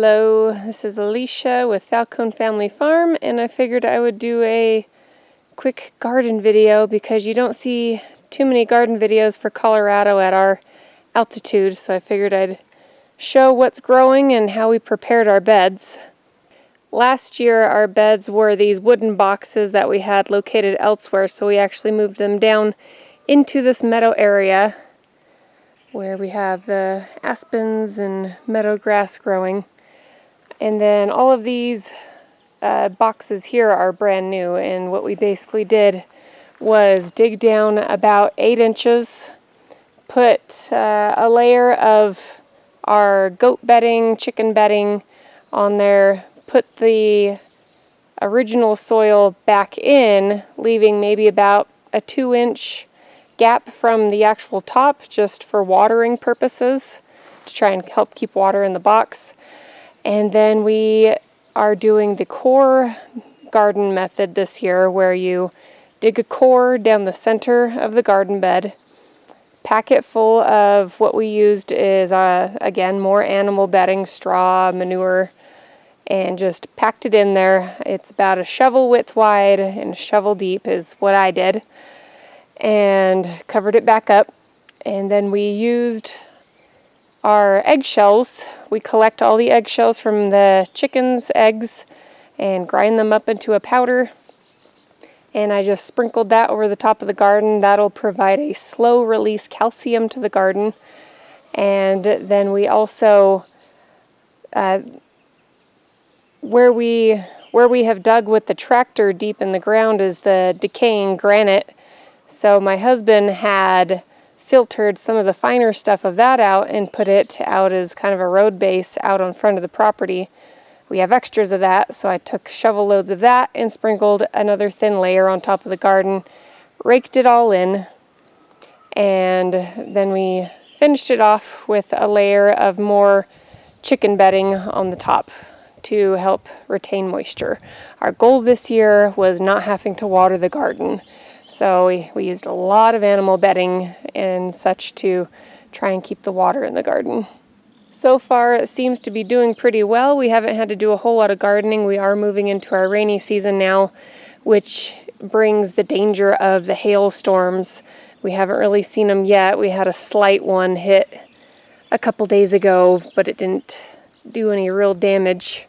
Hello, this is Alicia with Falcone Family Farm, and I figured I would do a quick garden video because you don't see too many garden videos for Colorado at our altitude, so I figured I'd show what's growing and how we prepared our beds. Last year our beds were these wooden boxes that we had located elsewhere, so we actually moved them down into this meadow area where we have the aspens and meadow grass growing. And then all of these boxes here are brand new, and what we basically did was dig down about 8 inches, put a layer of our goat bedding, chicken bedding on there, put the original soil back in, leaving maybe about a 2-inch gap from the actual top just for watering purposes to try and help keep water in the box. And then we are doing the core garden method this year, where you dig a core down the center of the garden bed, pack it full of what we used is again more animal bedding, straw, manure, and just packed it in there. It's about a shovel width wide and a shovel deep is what I did, and covered it back up. And then we used our eggshells. We collect all the eggshells from the chickens' eggs and grind them up into a powder, and I just sprinkled that over the top of the garden. That'll provide a slow release calcium to the garden. And then we also where we have dug with the tractor deep in the ground is the decaying granite. So my husband had filtered some of the finer stuff of that out and put it out as kind of a road base out on front of the property. We have extras of that, so I took shovel loads of that and sprinkled another thin layer on top of the garden, raked it all in, and then we finished it off with a layer of more chicken bedding on the top to help retain moisture. Our goal this year was not having to water the garden. So we used a lot of animal bedding and such to try and keep the water in the garden. So far it seems to be doing pretty well. We haven't had to do a whole lot of gardening. We are moving into our rainy season now, which brings the danger of the hailstorms. We haven't really seen them yet. We had a slight one hit a couple days ago, but it didn't do any real damage.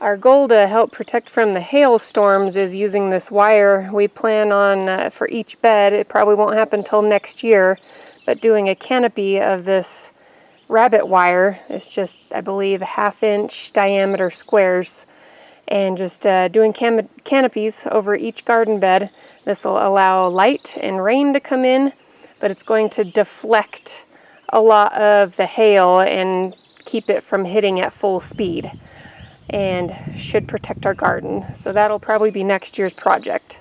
Our goal to help protect from the hailstorms is using this wire. We plan on, for each bed, it probably won't happen until next year, but doing a canopy of this rabbit wire. It's just, I believe, 1/2-inch diameter squares, and just doing canopies over each garden bed. This will allow light and rain to come in, but it's going to deflect a lot of the hail and keep it from hitting at full speed, and should protect our garden. So that'll probably be next year's project.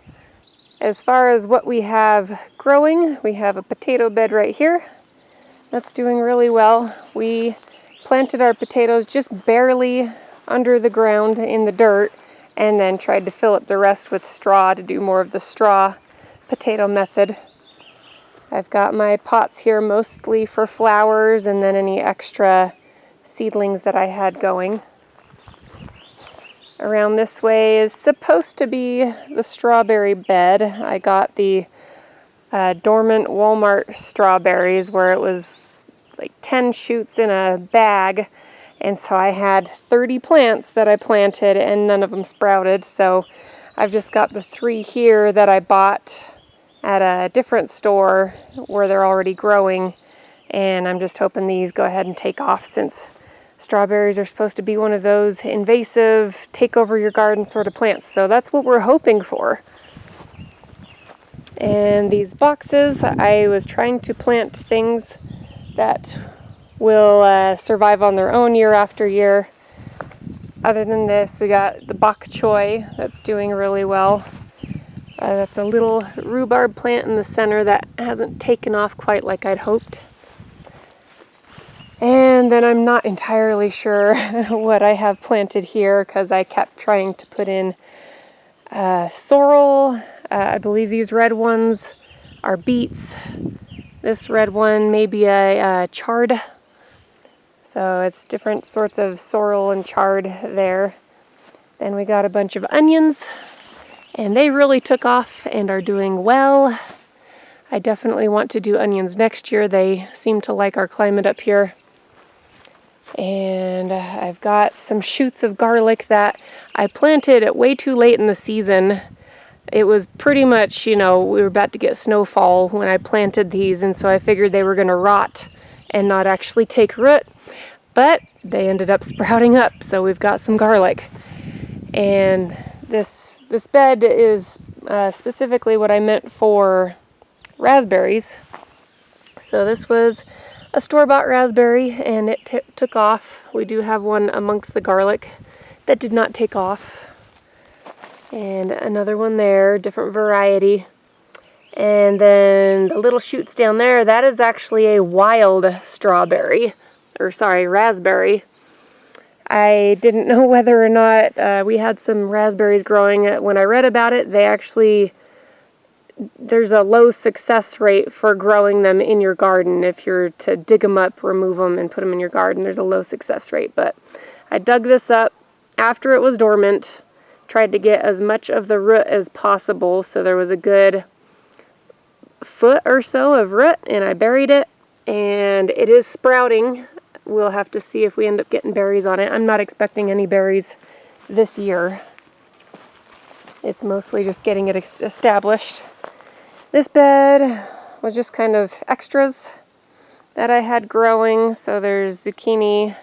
As far as what we have growing, we have a potato bed right here. That's doing really well. We planted our potatoes just barely under the ground in the dirt, and then tried to fill up the rest with straw to do more of the straw potato method. I've got my pots here mostly for flowers and then any extra seedlings that I had going. Around this way is supposed to be the strawberry bed. I got the dormant Walmart strawberries where it was like 10 shoots in a bag, and so I had 30 plants that I planted and none of them sprouted. So I've just got the 3 here that I bought at a different store where they're already growing, and I'm just hoping these go ahead and take off, since strawberries are supposed to be one of those invasive, take over your garden sort of plants. So that's what we're hoping for. And these boxes, I was trying to plant things that will survive on their own year after year. Other than this, we got the bok choy that's doing really well. That's a little rhubarb plant in the center that hasn't taken off quite like I'd hoped. And then I'm not entirely sure what I have planted here, because I kept trying to put in sorrel. I believe these red ones are beets. This red one may be a chard. So it's different sorts of sorrel and chard there. Then we got a bunch of onions, and they really took off and are doing well. I definitely want to do onions next year. They seem to like our climate up here. And I've got some shoots of garlic that I planted at way too late in the season. It was pretty much, we were about to get snowfall when I planted these, and so I figured they were going to rot and not actually take root. But they ended up sprouting up, so we've got some garlic. And this bed is specifically what I meant for raspberries. So this was a store-bought raspberry, and it took off. We do have one amongst the garlic that did not take off. And another one there, different variety. And then the little shoots down there, that is actually a wild raspberry. I didn't know whether or not we had some raspberries growing. When I read about it, there's a low success rate for growing them in your garden. If you're to dig them up, remove them, and put them in your garden, there's a low success rate. But I dug this up after it was dormant, tried to get as much of the root as possible, so there was a good foot or so of root, and I buried it, and it is sprouting. We'll have to see if we end up getting berries on it. I'm not expecting any berries this year. It's mostly just getting it established. This bed was just kind of extras that I had growing. So there's zucchini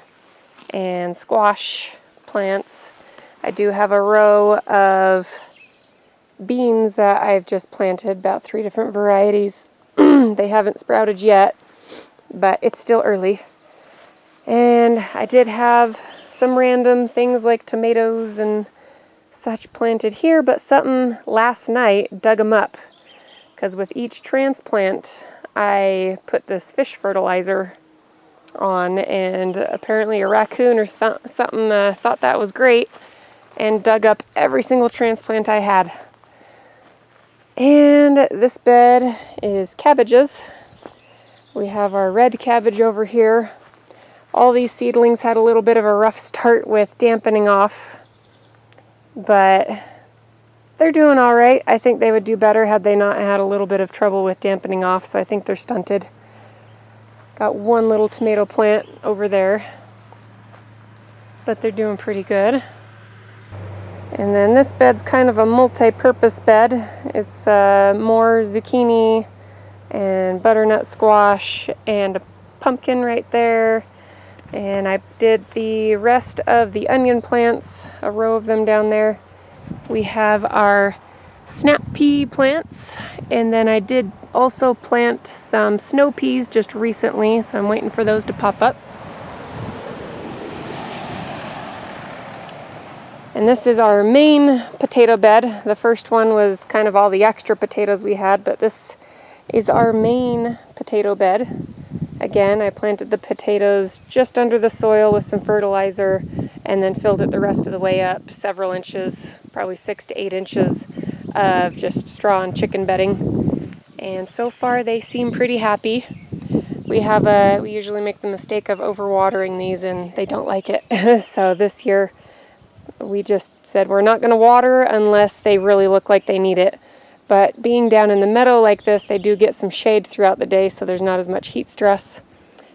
and squash plants. I do have a row of beans that I've just planted, about 3 different varieties. They haven't sprouted yet, but it's still early. And I did have some random things like tomatoes and such planted here, but something last night dug them up. Because with each transplant, I put this fish fertilizer on, and apparently a raccoon or something thought that was great and dug up every single transplant I had. And this bed is cabbages. We have our red cabbage over here. All these seedlings had a little bit of a rough start with dampening off, but they're doing all right. I think they would do better had they not had a little bit of trouble with dampening off, so I think they're stunted. Got one little tomato plant over there, but they're doing pretty good. And then this bed's kind of a multi-purpose bed. It's more zucchini and butternut squash and a pumpkin right there. And I did the rest of the onion plants, a row of them down there. We have our snap pea plants, and then I did also plant some snow peas just recently, so I'm waiting for those to pop up. And this is our main potato bed. The first one was kind of all the extra potatoes we had, but this is our main potato bed. Again, I planted the potatoes just under the soil with some fertilizer and then filled it the rest of the way up, several inches, probably 6 to 8 inches of just straw and chicken bedding. And so far they seem pretty happy. We usually make the mistake of overwatering these, and they don't like it. So this year we just said we're not going to water unless they really look like they need it. But being down in the meadow like this, they do get some shade throughout the day, so there's not as much heat stress.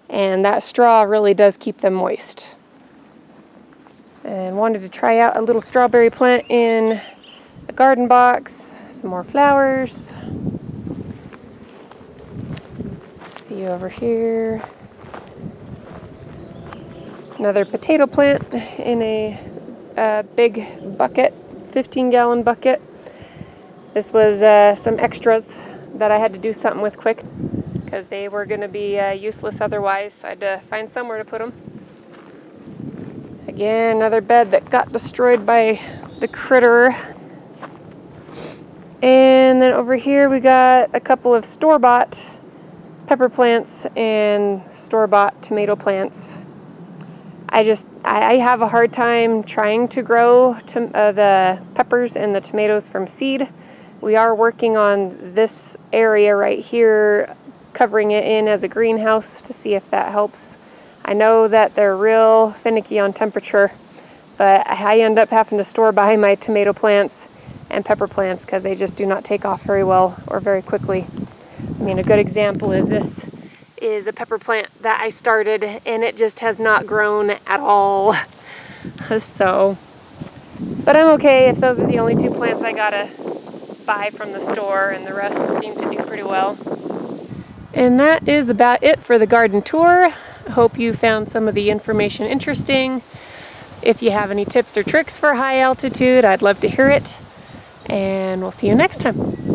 And that straw really does keep them moist. And wanted to try out a little strawberry plant in a garden box. Some more flowers. See over here. Another potato plant in a big bucket, 15-gallon bucket. This was some extras that I had to do something with quick because they were going to be useless otherwise. So I had to find somewhere to put them. Again, another bed that got destroyed by the critter. And then over here we got a couple of store-bought pepper plants and store-bought tomato plants. I have a hard time trying to grow the peppers and the tomatoes from seed. We are working on this area right here, covering it in as a greenhouse to see if that helps. I know that they're real finicky on temperature, but I end up having to store by my tomato plants and pepper plants because they just do not take off very well or very quickly. I mean, a good example is this is a pepper plant that I started and it just has not grown at all. So, but I'm okay if those are the only 2 plants I gotta buy from the store, and the rest seem to do pretty well. And that is about it for the garden tour. I hope you found some of the information interesting. If you have any tips or tricks for high altitude, I'd love to hear it. And we'll see you next time.